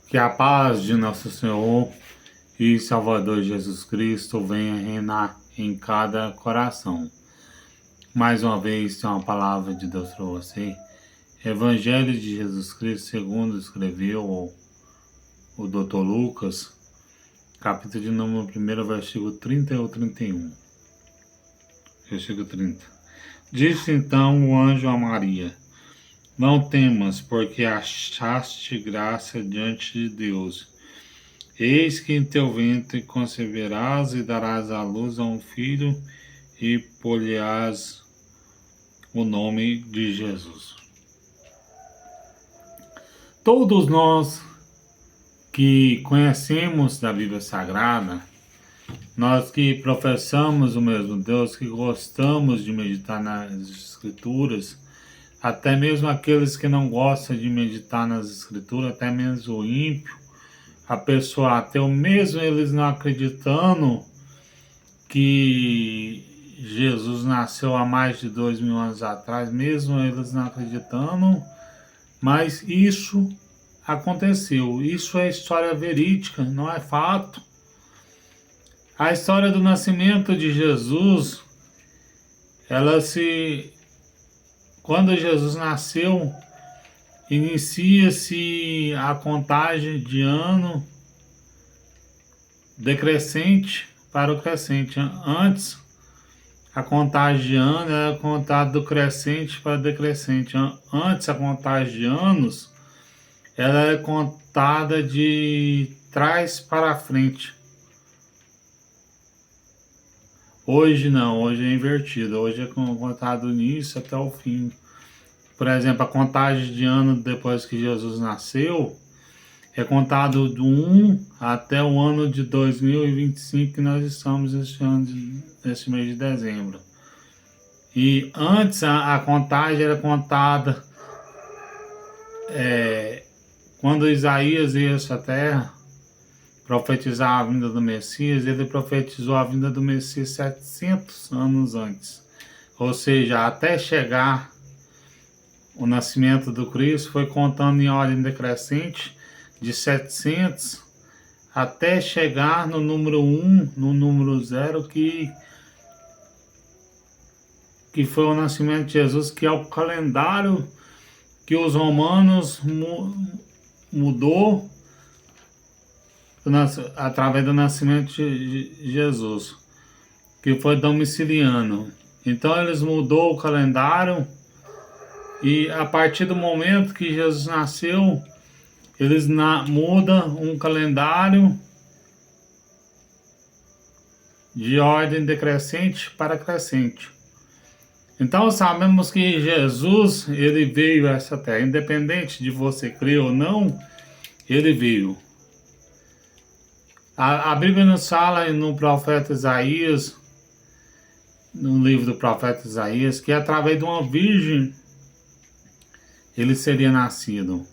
Que a paz de nosso Senhor e Salvador Jesus Cristo venha reinar em cada coração. Mais uma vez, tem uma palavra de Deus para você. Evangelho de Jesus Cristo, segundo escreveu o Dr. Lucas, capítulo de número 1, versículo 30 ou 31. Versículo 30. Disse então o anjo a Maria: Não temas, porque achaste graça diante de Deus. Eis que em teu ventre conceberás e darás à luz a um filho, e pôr-lhe-ás o nome de Jesus. Todos nós que conhecemos da Bíblia Sagrada, nós que professamos o mesmo Deus, que gostamos de meditar nas Escrituras, até mesmo aqueles que não gostam de meditar nas Escrituras, até mesmo o ímpio, a pessoa ateu, mesmo eles não acreditando que Jesus nasceu há mais de 2000 anos atrás, mesmo eles não acreditando, mas isso aconteceu. Isso é história verídica, não é fato. A história do nascimento de Jesus, quando Jesus nasceu, inicia-se a contagem de ano decrescente para o crescente. Antes, a contagem de ano era contada do crescente para o decrescente. Antes, a contagem de anos ela era contada de trás para frente. Hoje não, hoje é invertido. Hoje é contado do início até o fim. Por exemplo, a contagem de ano depois que Jesus nasceu é contado do 1 até o ano de 2025, que nós estamos nesse mês de dezembro. E antes a contagem era contada quando Isaías ia a essa terra profetizar a vinda do Messias. Ele profetizou a vinda do Messias 700 anos antes. Ou seja, até chegar o nascimento do Cristo, foi contando em ordem decrescente de 700 até chegar no número 1, no número 0, que foi o nascimento de Jesus, que é o calendário que os romanos mudou através do nascimento de Jesus, que foi domiciliano. Então eles mudou o calendário, e a partir do momento que Jesus nasceu, eles mudam um calendário de ordem decrescente para crescente. Então sabemos que Jesus, ele veio a essa terra, independente de você crer ou não, ele veio. A Bíblia nos fala no profeta Isaías, no livro do profeta Isaías, que através de uma virgem ele seria nascido.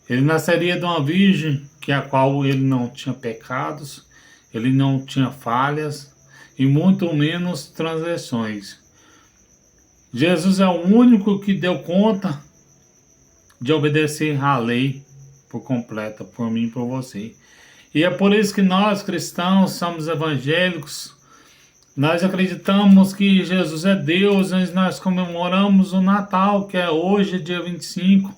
Ele nasceria de uma virgem a qual ele não tinha pecados, ele não tinha falhas e muito menos transgressões. Jesus é o único que deu conta de obedecer à lei por completa, por mim e por você. E é por isso que nós cristãos somos evangélicos. Nós acreditamos que Jesus é Deus, e nós comemoramos o Natal, que é hoje, dia 25.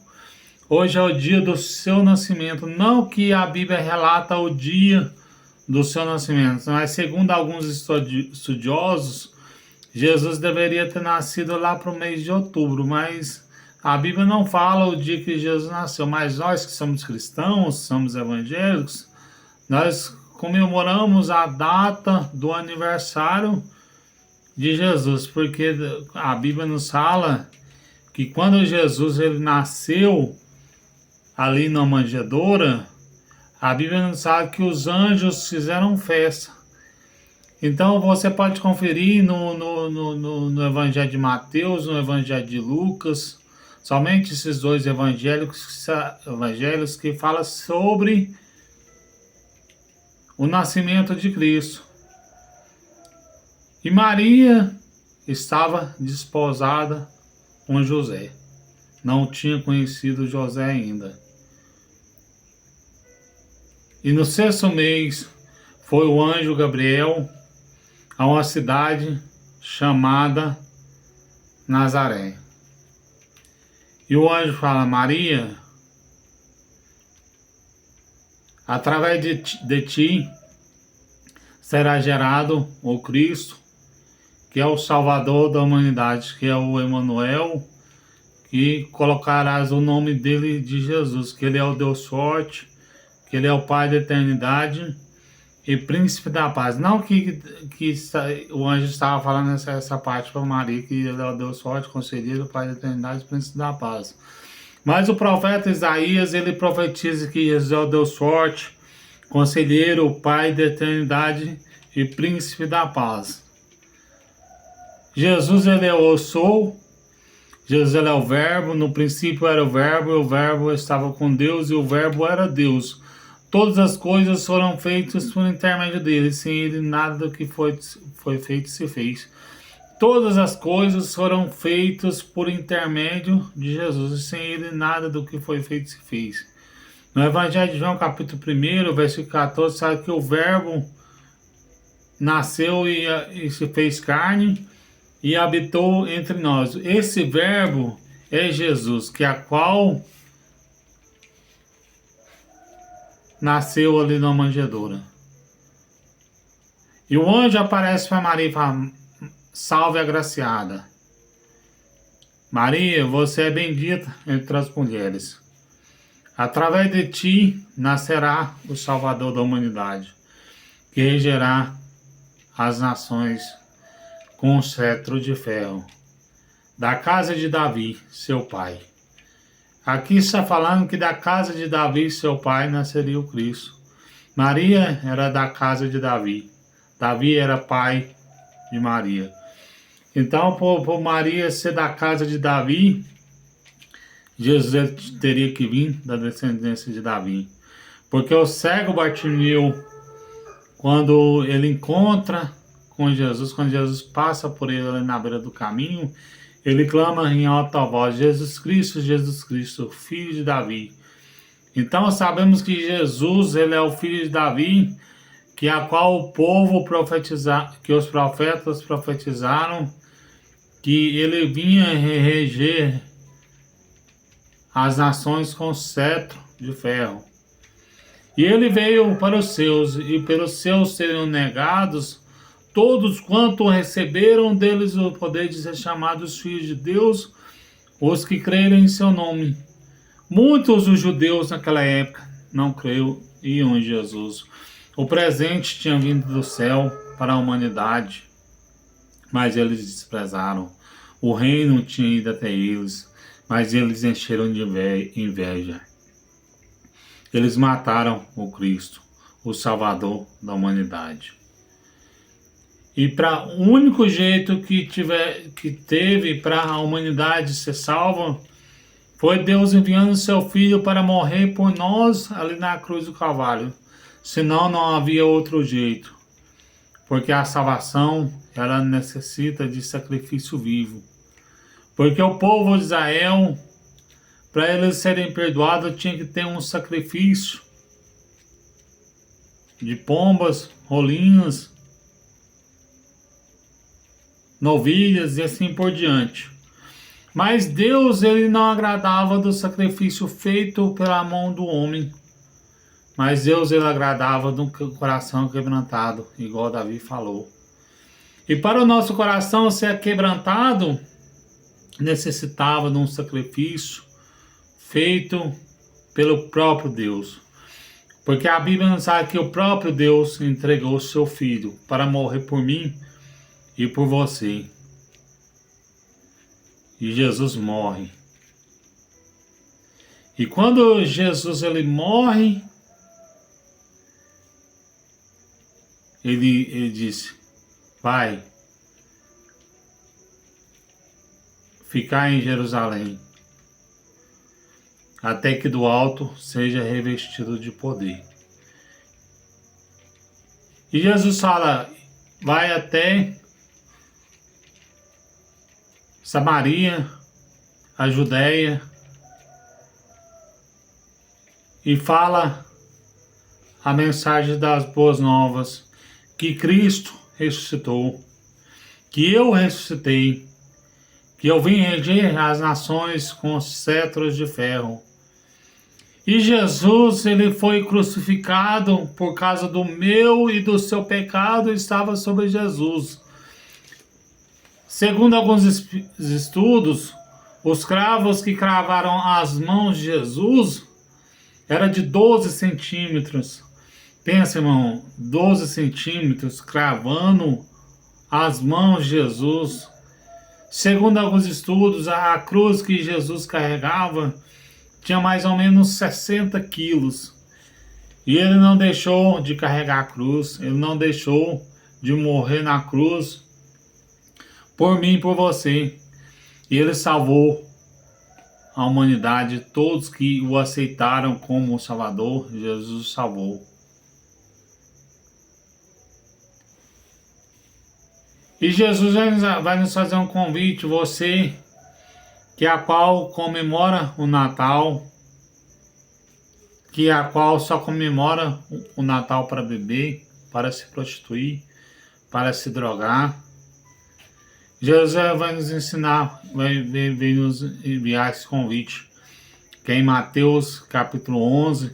Hoje é o dia do seu nascimento. Não que a Bíblia relata o dia do seu nascimento, mas segundo alguns estudiosos, Jesus deveria ter nascido lá para o mês de outubro, mas a Bíblia não fala o dia que Jesus nasceu. Mas nós que somos cristãos, somos evangélicos, nós comemoramos a data do aniversário de Jesus, porque a Bíblia nos fala que quando Jesus ele nasceu ali na manjedoura, a Bíblia nos fala que os anjos fizeram festa. Então você pode conferir no Evangelho de Mateus, no Evangelho de Lucas, somente esses dois evangelhos que falam sobre o nascimento de Cristo. E Maria estava desposada com José. Não tinha conhecido José ainda. E no 6º mês foi o anjo Gabriel a uma cidade chamada Nazaré. E o anjo fala: Maria, através de ti será gerado o Cristo, que é o Salvador da humanidade, que é o Emanuel, que colocarás o nome dele de Jesus, que ele é o Deus forte, que ele é o Pai da eternidade e Príncipe da paz. Não que o anjo estava falando essa parte para Maria, que ele é o Deus forte, conselheiro, Pai da eternidade e Príncipe da paz. Mas o profeta Isaías, ele profetiza que Jesus é o Deus forte, conselheiro, Pai da eternidade e Príncipe da paz. Jesus, ele é o sou. Jesus, ele é o verbo. No princípio era o verbo, e o verbo estava com Deus, e o verbo era Deus. Todas as coisas foram feitas por intermédio dele. Sem ele, nada do que foi feito se fez. Todas as coisas foram feitas por intermédio de Jesus. E sem ele, nada do que foi feito se fez. No Evangelho de João, capítulo 1, versículo 14, sabe que o verbo nasceu e se fez carne e habitou entre nós. Esse verbo é Jesus, que a qual nasceu ali na manjedoura. E o anjo aparece para Maria e fala: salve, agraciada. Maria, você é bendita entre as mulheres. Através de ti nascerá o Salvador da humanidade, que regerá as nações com um cetro de ferro, da casa de Davi, seu pai. Aqui está falando que da casa de Davi, seu pai, nasceria o Cristo. Maria era da casa de Davi. Davi era pai de Maria. Então, por Maria ser da casa de Davi, Jesus teria que vir da descendência de Davi. Porque o cego Bartimeu, quando ele encontra com Jesus, quando Jesus passa por ele ali na beira do caminho, ele clama em alta voz: Jesus Cristo, filho de Davi. Então sabemos que Jesus, ele é o filho de Davi, que a qual o povo que os profetas profetizaram que ele vinha reger as nações com cetro de ferro. E ele veio para os seus, e pelos seus seriam negados todos quanto receberam deles o poder de ser chamados filhos de Deus, os que creram em seu nome. Muitos dos judeus naquela época não creram em Jesus. O presente tinha vindo do céu para a humanidade, mas eles desprezaram. O reino tinha ido até eles, mas eles encheram de inveja. Eles mataram o Cristo, o Salvador da humanidade. E para o único jeito que teve para a humanidade ser salva foi Deus enviando seu Filho para morrer por nós ali na cruz do Calvário. Senão não havia outro jeito. Porque a salvação, ela necessita de sacrifício vivo. Porque o povo de Israel, para eles serem perdoados, tinha que ter um sacrifício de pombas, rolinhas, novilhas e assim por diante. Mas Deus, ele não agradava do sacrifício feito pela mão do homem. Mas Deus, ele agradava do coração quebrantado, igual Davi falou. E para o nosso coração ser quebrantado, necessitava de um sacrifício feito pelo próprio Deus. Porque a Bíblia nos fala que o próprio Deus entregou o seu Filho para morrer por mim e por você. E Jesus morre. E quando Jesus ele morre, ele disse: Pai, ficar em Jerusalém, até que do alto seja revestido de poder. E Jesus fala: vai até Samaria, a Judéia, e fala a mensagem das boas novas, que Cristo ressuscitou, que eu ressuscitei, que eu vim reger as nações com cetros de ferro. E Jesus, ele foi crucificado por causa do meu e do seu pecado, estava sobre Jesus. Segundo alguns estudos, os cravos que cravaram as mãos de Jesus era de 12 centímetros. Pensa, irmão, 12 centímetros cravando as mãos de Jesus. Segundo alguns estudos, a cruz que Jesus carregava tinha mais ou menos 60 quilos. E ele não deixou de carregar a cruz, ele não deixou de morrer na cruz por mim e por você. E ele salvou a humanidade, todos que o aceitaram como Salvador, Jesus o salvou. E Jesus vai nos fazer um convite, você que a qual comemora o Natal, que a qual só comemora o Natal para beber, para se prostituir, para se drogar. Jesus vai nos ensinar, vai nos enviar esse convite, que é em Mateus capítulo 11,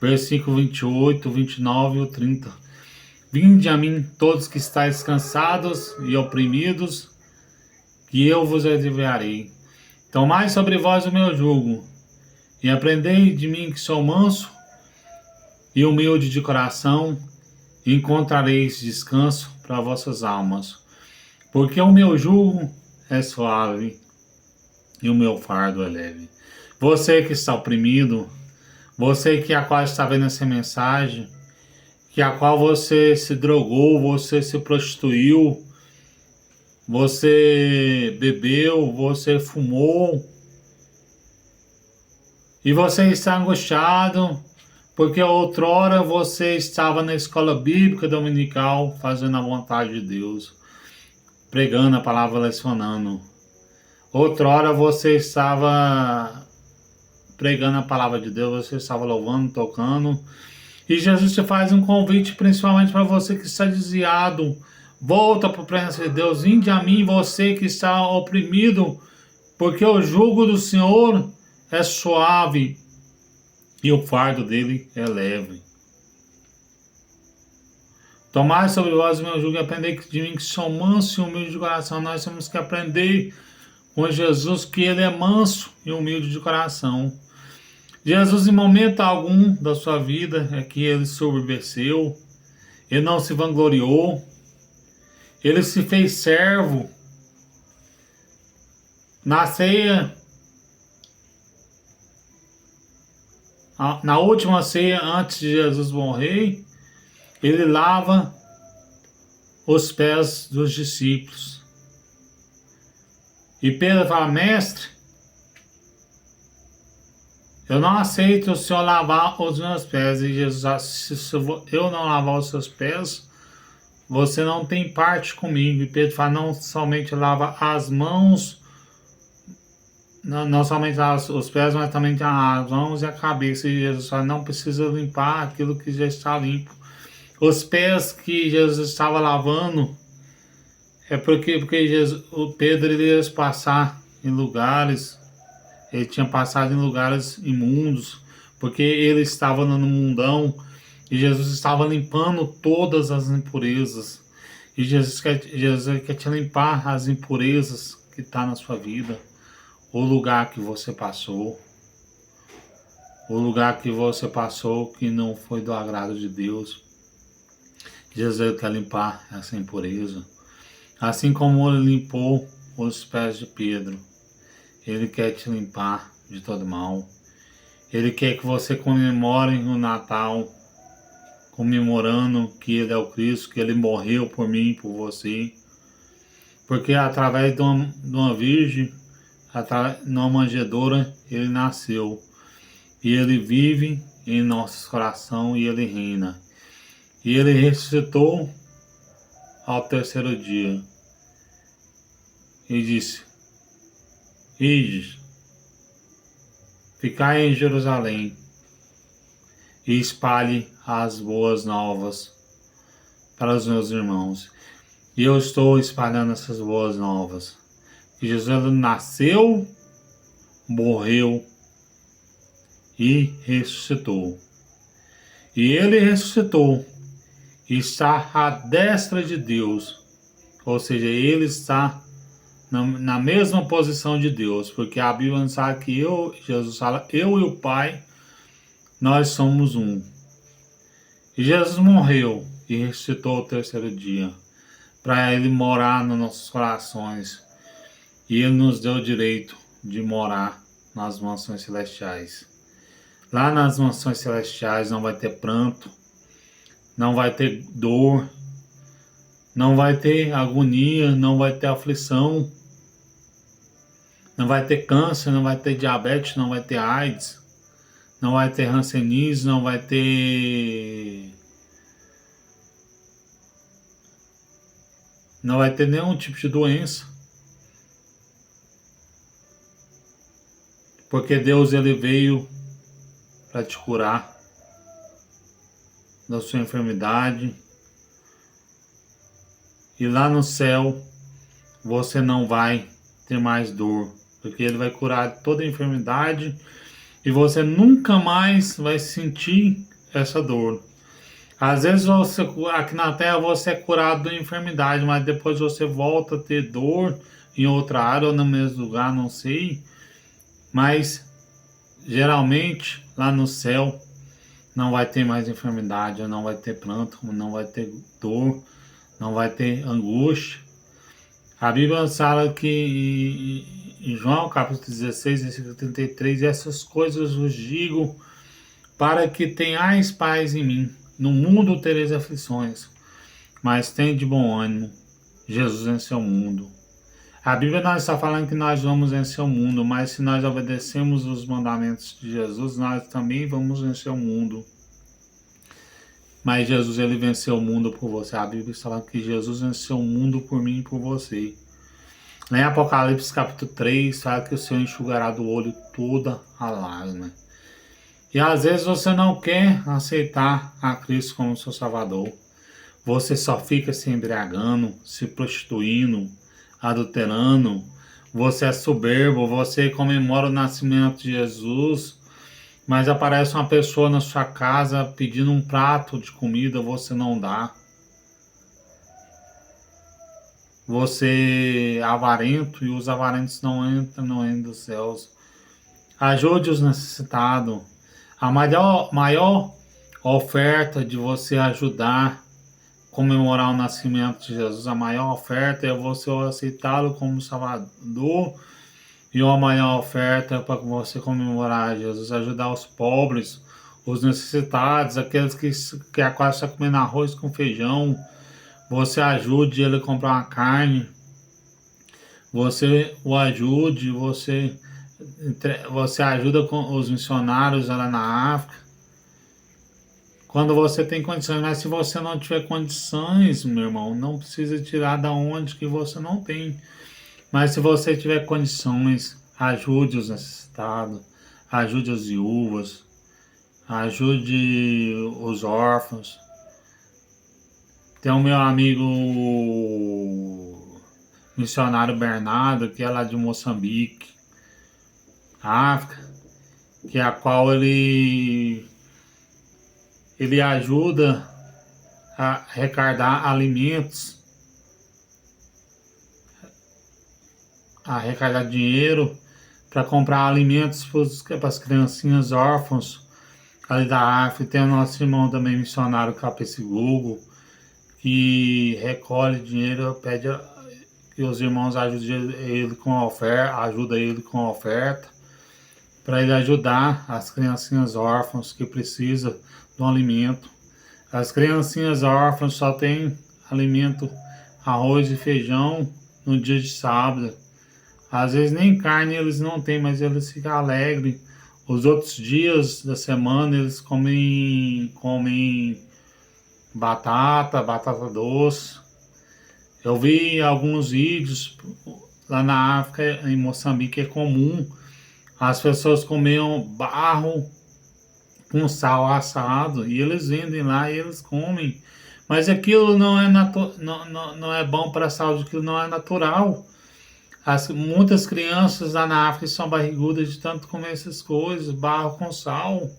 versículo 28, 29 e 30. Vinde a mim todos que estáis cansados e oprimidos, que eu vos aliviarei. Tomai sobre vós o meu jugo, e aprendei de mim que sou manso e humilde de coração, e encontrareis descanso para vossas almas. Porque o meu jugo é suave e o meu fardo é leve. Você que está oprimido, você que a qual está vendo essa mensagem, que a qual você se drogou, você se prostituiu, você bebeu, você fumou, e você está angustiado, porque outrora você estava na escola bíblica dominical, fazendo a vontade de Deus, pregando a palavra, lecionando. Outrora você estava pregando a palavra de Deus, você estava louvando, tocando. E Jesus te faz um convite, principalmente para você que está desviado. Volta para a presença de Deus. Vinde a mim, você que está oprimido, porque o jugo do Senhor é suave e o fardo dele é leve. Tomai sobre vós o meu jugo e aprendei de mim que sou manso e humilde de coração. Nós temos que aprender com Jesus que ele é manso e humilde de coração. Jesus, em momento algum da sua vida, é que ele se soberbeceu, ele não se vangloriou, ele se fez servo. Na ceia, na última ceia, antes de Jesus morrer, ele lava os pés dos discípulos. E Pedro fala: mestre, eu não aceito o Senhor lavar os meus pés. E Jesus fala: se eu não lavar os seus pés, você não tem parte comigo. E Pedro fala: não somente lava as mãos, não somente os pés, mas também as mãos e a cabeça. E Jesus fala: não precisa limpar aquilo que já está limpo. Os pés que Jesus estava lavando é porque o Pedro ele ia passar em lugares, ele tinha passado em lugares imundos, porque ele estava no mundão e Jesus estava limpando todas as impurezas. E Jesus quer te limpar as impurezas que está na sua vida, o lugar que você passou, que não foi do agrado de Deus. Jesus quer limpar essa impureza. Assim como ele limpou os pés de Pedro, ele quer te limpar de todo mal. Ele quer que você comemore o Natal, comemorando que ele é o Cristo, que ele morreu por mim e por você. Porque através de uma virgem, numa manjedoura, ele nasceu. E ele vive em nossos corações e ele reina. E ele ressuscitou ao terceiro dia. E disse: ide, ficai em Jerusalém, e espalhe as boas novas para os meus irmãos. E eu estou espalhando essas boas novas. Que Jesus nasceu, morreu e ressuscitou. E ele ressuscitou e está à destra de Deus. Ou seja, ele está na mesma posição de Deus, porque a Bíblia nos fala que Jesus fala, eu e o Pai, nós somos um. E Jesus morreu e ressuscitou ao terceiro dia, para ele morar nos nossos corações. E ele nos deu o direito de morar nas mansões celestiais. Lá nas mansões celestiais não vai ter pranto, não vai ter dor, não vai ter agonia, não vai ter aflição, não vai ter câncer, não vai ter diabetes, não vai ter AIDS, não vai ter hanseníase, não vai ter nenhum tipo de doença. Porque Deus ele veio para te curar da sua enfermidade. E lá no céu você não vai ter mais dor, porque ele vai curar toda a enfermidade e você nunca mais vai sentir essa dor. Às vezes você, aqui na Terra você é curado da enfermidade, mas depois você volta a ter dor em outra área ou no mesmo lugar, não sei. Mas geralmente lá no céu não vai ter mais enfermidade, não vai ter pranto, não vai ter dor, não vai ter angústia. A Bíblia fala que em João capítulo 16, versículo 33, essas coisas vos digo para que tenhais paz em mim. No mundo tereis aflições, mas tende bom ânimo. Jesus venceu o mundo. A Bíblia não está falando que nós vamos vencer o mundo, mas se nós obedecemos os mandamentos de Jesus, nós também vamos vencer o mundo. Mas Jesus ele venceu o mundo por você. A Bíblia está falando que Jesus venceu o mundo por mim e por você. Em Apocalipse capítulo 3, fala que o Senhor enxugará do olho toda a lágrima. E às vezes você não quer aceitar a Cristo como seu Salvador. Você só fica se embriagando, se prostituindo, adulterando. Você é soberbo, você comemora o nascimento de Jesus, mas aparece uma pessoa na sua casa pedindo um prato de comida, você não dá. Você é avarento e os avarentos não entram no reino dos céus. Ajude os necessitados. A maior oferta de você ajudar, comemorar o nascimento de Jesus, a maior oferta é você aceitá-lo como Salvador. E a maior oferta é para você comemorar Jesus, ajudar os pobres, os necessitados, aqueles que quase só comendo arroz com feijão. Você ajude ele a comprar uma carne. Você o ajude, você ajuda com os missionários lá na África. Quando você tem condições, mas se você não tiver condições, meu irmão, não precisa tirar da onde que você não tem. Mas se você tiver condições, ajude os necessitados, ajude as viúvas, ajude os órfãos. Tem o meu amigo missionário Bernardo, que é lá de Moçambique, África, que é a qual ele ajuda a arrecadar alimentos, a arrecadar dinheiro para comprar alimentos para as criancinhas órfãos ali da África. Tem o nosso irmão também missionário Capeci Google, que recolhe dinheiro, pede que os irmãos ajudem ele com a oferta, ajuda ele com a oferta, para ele ajudar as criancinhas órfãs que precisam do alimento. As criancinhas órfãs só têm alimento, arroz e feijão no dia de sábado. Às vezes nem carne eles não têm, mas eles ficam alegres. Os outros dias da semana eles comem batata doce. Eu vi alguns vídeos lá na África, em Moçambique, é comum as pessoas comiam barro com sal assado, e eles vendem lá e eles comem. Mas aquilo não é, não é bom para a saúde, aquilo não é natural. Muitas crianças lá na África são barrigudas de tanto comer essas coisas, barro com sal.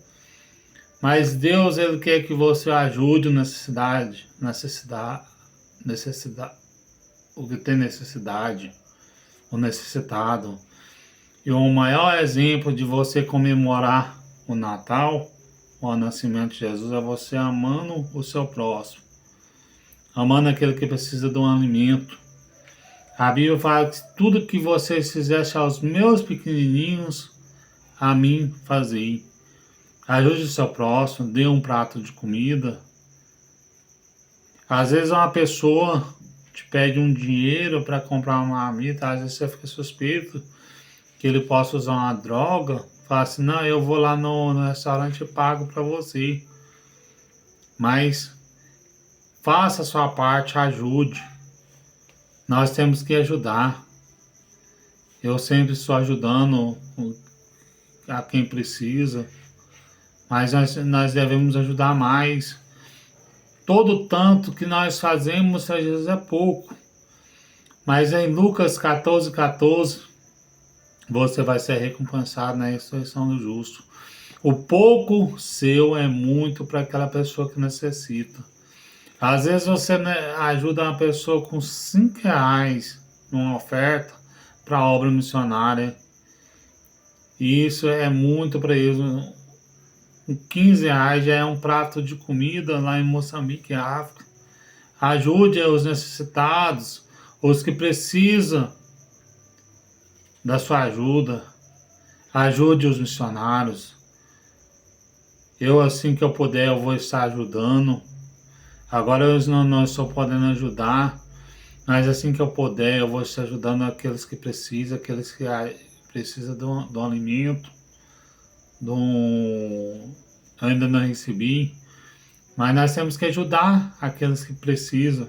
Mas Deus, Ele quer que você ajude o necessidade, o que tem necessidade, o necessitado. E o maior exemplo de você comemorar o Natal, o nascimento de Jesus, é você amando o seu próximo, amando aquele que precisa de um alimento. A Bíblia fala que tudo que vocês fizessem aos meus pequenininhos, a mim fazei. Ajude o seu próximo, dê um prato de comida. Às vezes uma pessoa te pede um dinheiro para comprar uma marmita, às vezes você fica suspeito que ele possa usar uma droga. Fala assim, não, eu vou lá no restaurante e pago para você. Mas faça a sua parte, ajude. Nós temos que ajudar. Eu sempre estou ajudando a quem precisa, mas nós devemos ajudar mais. Todo tanto que nós fazemos, às vezes é pouco. Mas em Lucas 14:14, você vai ser recompensado na ressurreição do justo. O pouco seu é muito para aquela pessoa que necessita. Às vezes você, né, ajuda uma pessoa com R$ 5 numa oferta para obra missionária. E isso é muito para eles. Com R$ 15 já é um prato de comida lá em Moçambique, África. Ajude os necessitados, os que precisam da sua ajuda. Ajude os missionários. Eu, assim que eu puder, eu vou estar ajudando. Agora eu não estou podendo ajudar, mas assim que eu puder, eu vou estar ajudando aqueles que precisam, aqueles que precisam do alimento, eu ainda não recebi, mas nós temos que ajudar aqueles que precisam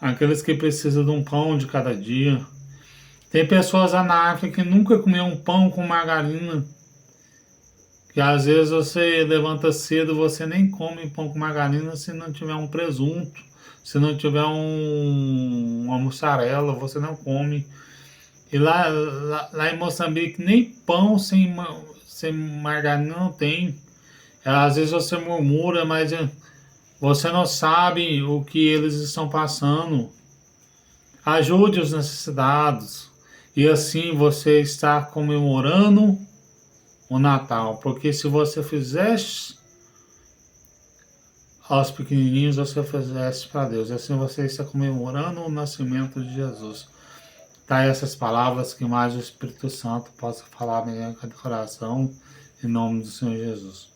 de um pão de cada dia. Tem pessoas lá na África que nunca comeu um pão com margarina, que às vezes você levanta cedo, você nem come pão com margarina se não tiver um presunto, se não tiver uma mussarela, você não come. E lá em Moçambique nem pão sem margarina não tem. Às vezes você murmura, mas você não sabe o que eles estão passando. Ajude os necessitados. E assim você está comemorando o Natal. Porque se você fizesse aos pequenininhos, você fizesse para Deus. E assim você está comemorando o nascimento de Jesus. Tá, essas palavras que mais o Espírito Santo possa falar em cada coração, em nome do Senhor Jesus.